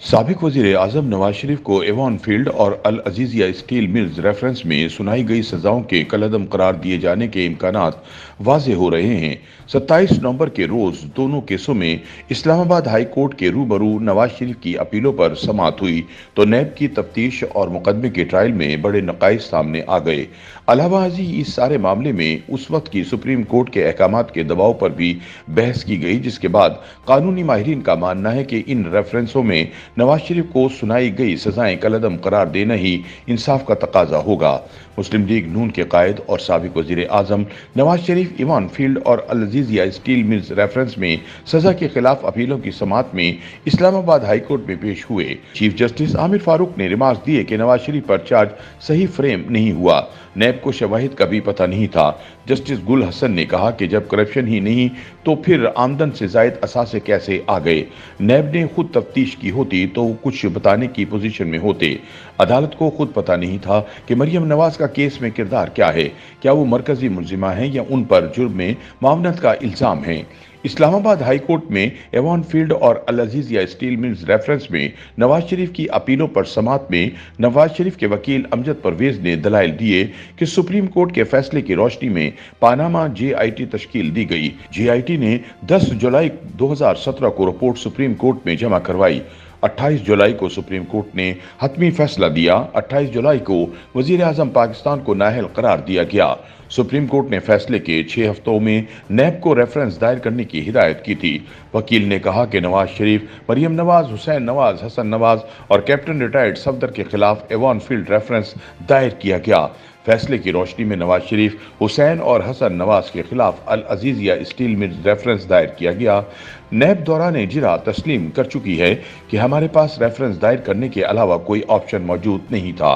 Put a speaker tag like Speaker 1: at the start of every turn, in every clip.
Speaker 1: साबिक वजीर आजम नवाज शरीफ को एवान फील्ड और अल अजीजिया स्टील मिल्स रेफरेंस में सुनाई गई सजाओं के कलअदम करार दिए जाने के इम्कानात वाज़ेह हो रहे हैं। 27 नवंबर के रोज दोनों केसों में इस्लामाबाद हाई कोर्ट के रूबरू नवाज शरीफ की अपीलों पर समाअत हुई तो नैब की तफ्तीश और मुकदमे के ट्रायल में बड़े नकाइस सामने आ गए। अलावा इस सारे मामले में उस वक्त की सुप्रीम कोर्ट के अहकामात के दबाव पर भी बहस की गई, जिसके बाद कानूनी माहिरीन का मानना है कि इन रेफरेंसों में नवाज शरीफ को सुनाई गई सजाएं कलअदम करार देना ही इंसाफ का तकाजा होगा। मुस्लिम लीग नून के कायद और साबिक वजीर आजम नवाज शरीफ इवान फील्ड और अल अजीजिया स्टील मिल्स रेफरेंस में सजा के खिलाफ अपीलों की समाअत में इस्लामाबाद हाई कोर्ट में पेश हुए। चीफ जस्टिस आमिर फारूक ने रिमार्क दिए कि नवाज शरीफ पर चार्ज सही फ्रेम नहीं हुआ, नैब को शवाहिद का भी पता नहीं था। जस्टिस गुल हसन ने कहा कि जब करप्शन ही नहीं तो फिर आमदन से जायद असासे कैसे आ गए। नैब ने खुद तफ्तीश की होती तो कुछ बताने की पोजीशन में होते। अदालत को खुद पता नहीं था कि मरियम नवाज का केस में किरदार क्या है, क्या वो मरकजी मुलजिमा है या उन पर जुर्म में मावनत का इल्जाम है। इस्लामाबाद हाई कोर्ट में एवान फील्ड और अल अजीजिया स्टील मिल्स रेफरेंस में नवाज शरीफ की अपीलों पर समाअत में नवाज शरीफ के वकील अमजद परवेज ने दलाइल दिए कि सुप्रीम कोर्ट के फैसले की रोशनी में पानामा JIT तश्कील दी गई। JIT ने 10 जुलाई 2017 को रिपोर्ट सुप्रीम कोर्ट में जमा करवाई। 28 जुलाई को सुप्रीम कोर्ट ने हतमी फैसला दिया। 28 जुलाई को वजीर आजम पाकिस्तान को नाअहल करार दिया गया। सुप्रीम कोर्ट ने फैसले के 6 हफ्तों में नैब को रेफरेंस दायर करने की हिदायत की थी। वकील ने कहा कि नवाज शरीफ, मरियम नवाज, हुसैन नवाज, हसन नवाज और कैप्टन रिटायर्ड सफदर के खिलाफ एवान फील्ड रेफरेंस दायर किया गया। फैसले की रोशनी में नवाज शरीफ, हुसैन और हसन नवाज के खिलाफ अल अजीजिया स्टील मिल्स रेफरेंस दायर किया गया। नैब दौरान इजरा तस्लीम कर चुकी है कि हमारे पास रेफरेंस दायर करने के अलावा कोई ऑप्शन मौजूद नहीं था।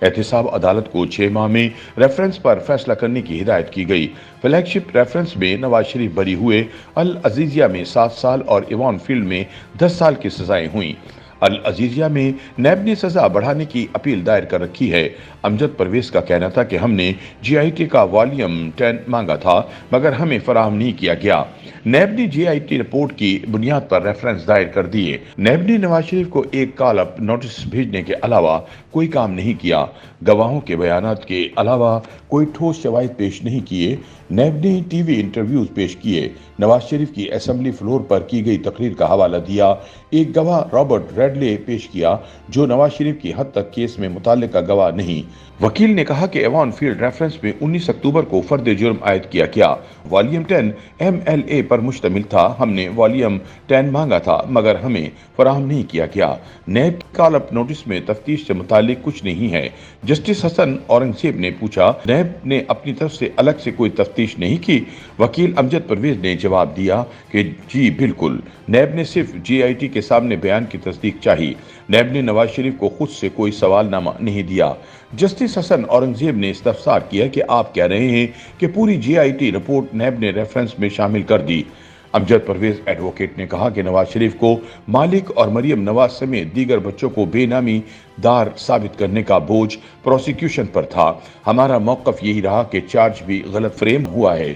Speaker 1: एहतसाब अदालत को 6 माह में रेफरेंस पर फैसला करने की हिदायत की गई। फ्लैगशिप रेफरेंस में नवाज शरीफ बरी हुए। अल अजीजिया में 7 साल और इवान फील्ड में 10 साल की सजाएं हुई। अल अजीजिया में नैब ने सजा बढ़ाने की अपील दायर कर रखी है। अमजद परवेज का कहना था कि हमने JIT का वॉल्यूम 10 मांगा था मगर हमें फराहम नहीं किया गया। नैब ने JIT रिपोर्ट की बुनियाद पर रेफरेंस दायर कर दिए। नैब ने नवाज शरीफ को एक कॉल अप नोटिस भेजने के अलावा कोई काम नहीं किया। गवाहों के बयानात के अलावा कोई ठोस शवाहिद पेश नहीं किए। नैब ने टीवी इंटरव्यूज पेश किए। नवाज शरीफ की असेंबली फ्लोर पर की गई तकरीर का हवाला दिया। एक गवाह रॉबर्ट रेडले पेश किया जो नवाज शरीफ की हद तक केस में मुताल्लिका गवाह नहीं। वकील ने कहा कि एवान फील्ड रेफरेंस में 19 अक्टूबर को फर्द जुर्म आयद किया गया। वॉल्यूम 10 MLA पर मुश्तमिल था। हमने वॉल्यूम 10 मांगा था मगर हमें फराहम नहीं किया गया। नैब की कॉल अप नोटिस में तफ्तीश से मुताल्लिक कुछ नहीं है। जस्टिस हसन औरंगजेब ने पूछा, नैब ने अपनी तरफ से अलग से कोई तफ्तीश नहीं की? वकील अमजद परवेज ने जवाब दिया कि जी बिल्कुल, नैब ने सिर्फ JIT के सामने बयान की तस्दीक चाहिए। नैब ने नवाज शरीफ को खुद से कोई सवालनामा नहीं दिया। जस्टिस हसन औरंगजेब ने इस्तफसार किया कि आप कह रहे हैं कि पूरी JIT रिपोर्ट नैब ने रेफरेंस में शामिल कर दी। अमजद परवेज एडवोकेट ने कहा कि नवाज शरीफ को मालिक और मरियम नवाज समेत दीगर बच्चों को बेनामी दार साबित करने का बोझ प्रोसिक्यूशन पर था। हमारा मौकफ यही रहा कि चार्ज भी गलत फ्रेम हुआ है।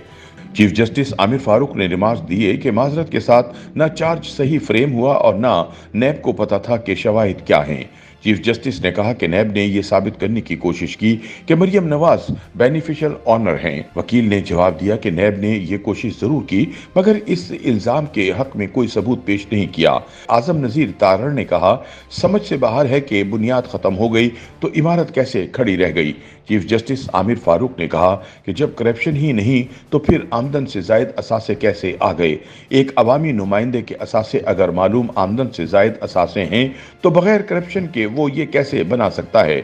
Speaker 1: चीफ जस्टिस आमिर फारूक ने रिमार्क दिए कि माजरत के साथ न चार्ज सही फ्रेम हुआ और न नैब को पता था कि शवाहिद क्या हैं। चीफ जस्टिस ने कहा कि नैब ने यह साबित करने की कोशिश की कि मरियम नवाज बेनिफिशियल ऑनर हैं। वकील ने जवाब दिया कि नैब ने यह कोशिश जरूर की मगर इस इल्जाम के हक में कोई सबूत पेश नहीं किया। आजम नजीर तारड़ ने कहा, समझ से बाहर है कि बुनियाद खत्म हो गई तो इमारत कैसे खड़ी रह गई। चीफ जस्टिस आमिर फारूक ने कहा कि जब करप्शन ही नहीं तो फिर आमदन से जायद असासे कैसे आ गए। एक अवामी नुमाइंदे के असासे अगर मालूम आमदन से जायद असासे हैं तो बगैर करप्शन के वो ये कैसे बना सकता है।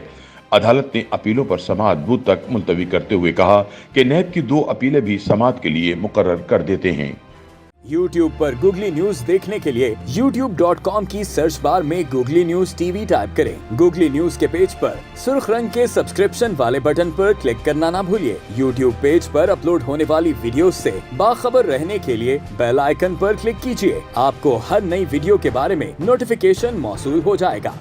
Speaker 1: अदालत ने अपीलों पर समाअत बुध तक मुलतवी करते हुए कहा कि नैब की 2 अपीलें भी समाअत के लिए मुकर्रर कर देते हैं।
Speaker 2: YouTube पर गूगली न्यूज देखने के लिए youtube.com की सर्च बार में गूगली न्यूज TV टाइप करें। गूगली न्यूज के पेज पर सुर्ख रंग के सब्सक्रिप्शन वाले बटन पर क्लिक करना ना भूलिए। YouTube पेज पर अपलोड होने वाली वीडियोस से बाखबर रहने के लिए बेल आइकन पर क्लिक कीजिए। आपको हर नई वीडियो के बारे में नोटिफिकेशन मौसूल हो जाएगा।